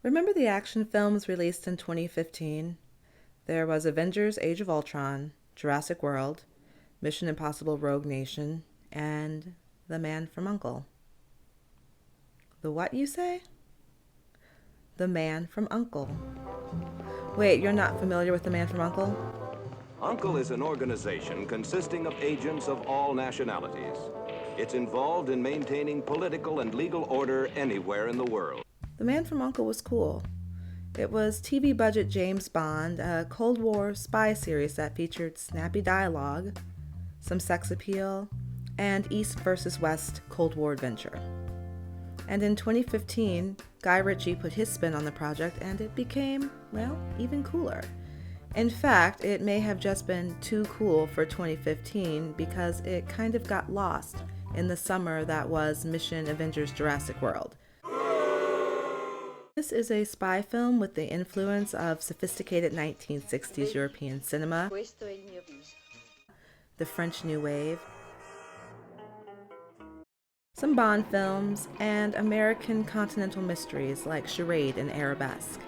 Remember the action films released in 2015? There was Avengers Age of Ultron, Jurassic World, Mission Impossible Rogue Nation, and The Man from U.n.c.l.e. The what, you say? The Man from U.n.c.l.e. Wait, you're not familiar with The Man from U.n.c.l.e.? u.n.c.l.e. is an organization consisting of agents of all nationalities. It's involved in maintaining political and legal order anywhere in the world. The Man from U.n.c.l.e. was cool. It was TV budget James Bond, a Cold War spy series that featured snappy dialogue, some sex appeal, and East versus West Cold War adventure. And in 2015, Guy Ritchie put his spin on the project and it became, well, even cooler. In fact, it may have just been too cool for 2015 because it kind of got lost in the summer that was Mission Avengers Jurassic World. This is a spy film with the influence of sophisticated 1960s European cinema, the French New Wave, some Bond films, and American continental mysteries like Charade and Arabesque.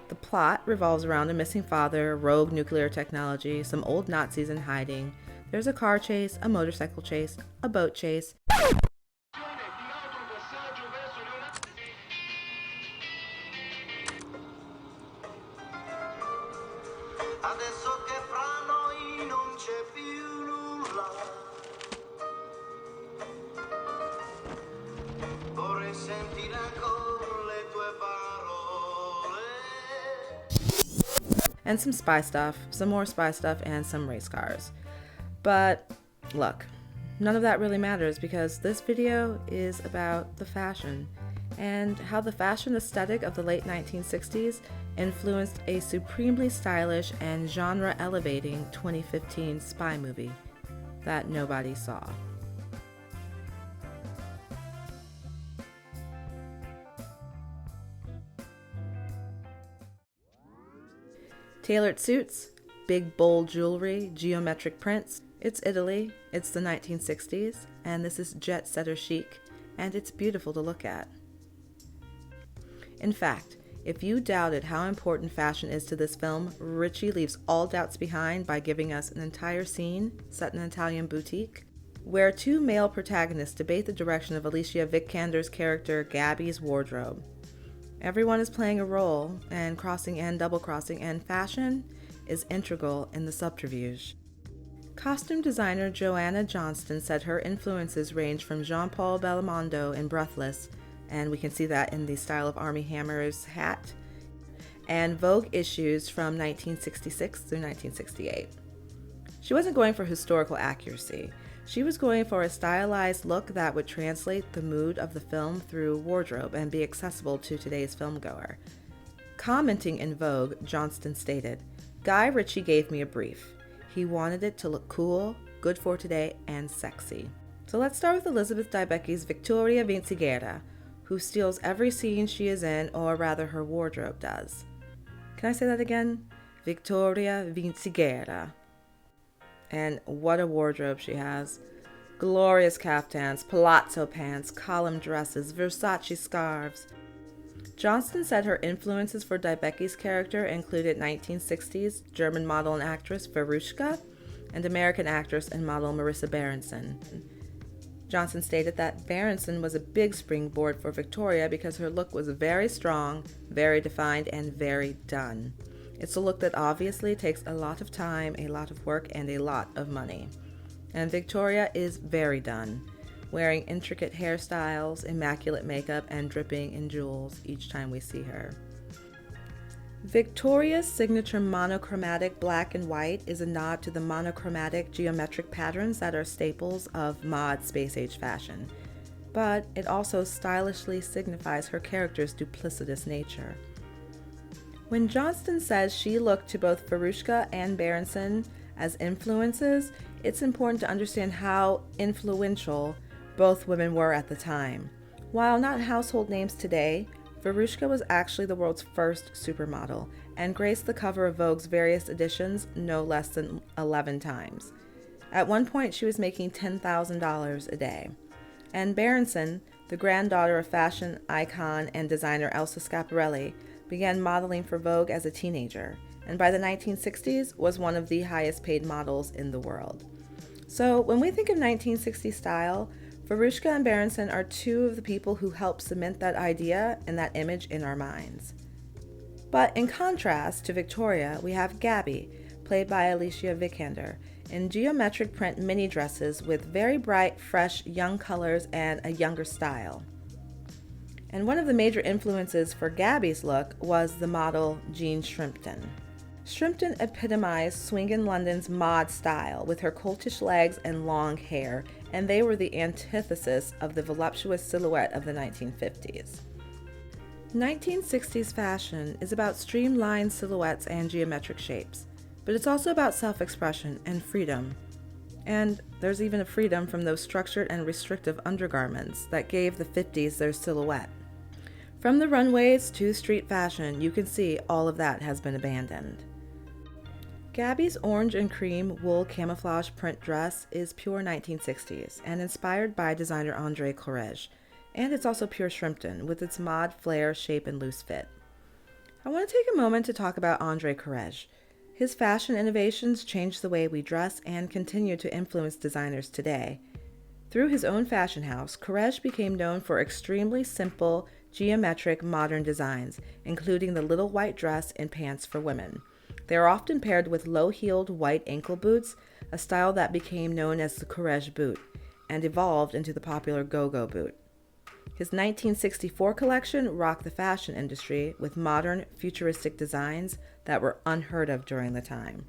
The plot revolves around a missing father, rogue nuclear technology, some old Nazis in hiding. There's a car chase, a motorcycle chase, a boat chase, Adesso che fra noi non c'è più nulla, vorrei sentire ancora le tue parole. and some spy stuff, some more spy stuff, and some race cars. But look, none of that really matters because this video is about the fashion and how the fashion aesthetic of the late 1960s influenced a supremely stylish and genre-elevating 2015 spy movie that nobody saw. Tailored suits, big bold jewelry, geometric prints. It's Italy, it's the 1960s, and this is jet setter chic, and it's beautiful to look at. In fact, if you doubted how important fashion is to this film, Ritchie leaves all doubts behind by giving us an entire scene set in an Italian boutique, where two male protagonists debate the direction of Alicia Vikander's character Gabby's wardrobe. Everyone is playing a role, and crossing and double-crossing, and fashion is integral in the subterfuge. Costume designer Joanna Johnston said her influences range from Jean-Paul Belmondo in Breathless, and we can see that in the style of Armie Hammer's hat, and Vogue issues from 1966 through 1968. She wasn't going for historical accuracy. She was going for a stylized look that would translate the mood of the film through wardrobe and be accessible to today's filmgoer. Commenting in Vogue, Johnston stated, "Guy Ritchie gave me a brief. He wanted it to look cool, good for today, and sexy." So let's start with Elizabeth Debicki's Vittoria Vinciguerra, who steals every scene she is in, or rather her wardrobe does. Can I say that again? Vittoria Vinciguerra. And what a wardrobe she has. Glorious caftans, palazzo pants, column dresses, Versace scarves. Johnston said her influences for Debicki's character included 1960s German model and actress Veruschka and American actress and model Marissa Berenson. Johnson stated that Berenson was a big springboard for Victoria because her look was very strong, very defined, and very done. It's a look that obviously takes a lot of time, a lot of work, and a lot of money. And Victoria is very done, wearing intricate hairstyles, immaculate makeup, and dripping in jewels each time we see her. Victoria's signature monochromatic black and white is a nod to the monochromatic geometric patterns that are staples of mod space-age fashion, but it also stylishly signifies her character's duplicitous nature. When Johnston says she looked to both Veruschka and Berenson as influences, it's important to understand how influential both women were at the time. While not household names today, Veruschka was actually the world's first supermodel and graced the cover of Vogue's various editions no less than 11 times. At one point, she was making $10,000 a day. And Berenson, the granddaughter of fashion icon and designer Elsa Schiaparelli, began modeling for Vogue as a teenager, and by the 1960s was one of the highest paid models in the world. So when we think of 1960s style, Verushka and Berenson are two of the people who helped cement that idea and that image in our minds. But in contrast to Victoria, we have Gabby, played by Alicia Vikander, in geometric print mini dresses with very bright, fresh, young colors and a younger style. And one of the major influences for Gabby's look was the model Jean Shrimpton. Shrimpton epitomized swingin' London's mod style with her coltish legs and long hair, and they were the antithesis of the voluptuous silhouette of the 1950s. 1960s fashion is about streamlined silhouettes and geometric shapes, but it's also about self-expression and freedom. And there's even a freedom from those structured and restrictive undergarments that gave the 50s their silhouette. From the runways to street fashion, you can see all of that has been abandoned. Gabby's orange and cream wool camouflage print dress is pure 1960s and inspired by designer André Courrèges, and it's also pure Shrimpton with its mod, flare, shape, and loose fit. I want to take a moment to talk about André Courrèges. His fashion innovations changed the way we dress and continue to influence designers today. Through his own fashion house, Courrèges became known for extremely simple, geometric, modern designs, including the little white dress and pants for women. They are often paired with low-heeled white ankle boots, a style that became known as the Courrèges boot, and evolved into the popular go-go boot. His 1964 collection rocked the fashion industry with modern, futuristic designs that were unheard of during the time.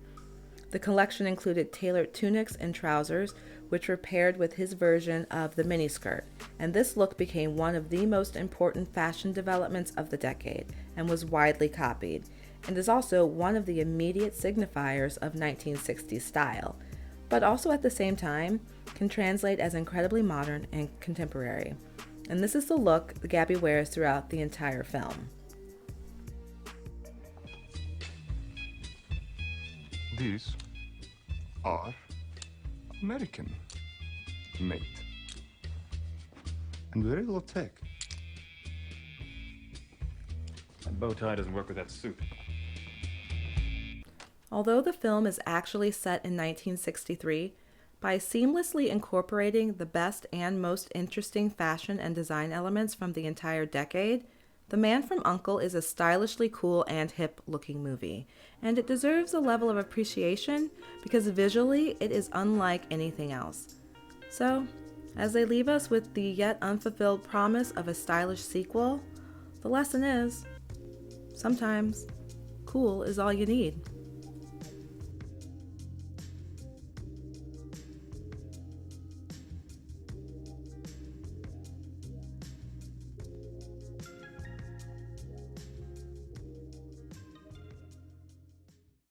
The collection included tailored tunics and trousers, which were paired with his version of the miniskirt, and this look became one of the most important fashion developments of the decade and was widely copied, and is also one of the immediate signifiers of 1960s style, but also at the same time can translate as incredibly modern and contemporary. And this is the look Gabby wears throughout the entire film. These are American made and very low tech. That bow tie doesn't work with that suit. Although the film is actually set in 1963, by seamlessly incorporating the best and most interesting fashion and design elements from the entire decade, The Man from U.n.c.l.e. is a stylishly cool and hip-looking movie, and it deserves a level of appreciation because visually it is unlike anything else. So, as they leave us with the yet unfulfilled promise of a stylish sequel, the lesson is, sometimes, cool is all you need.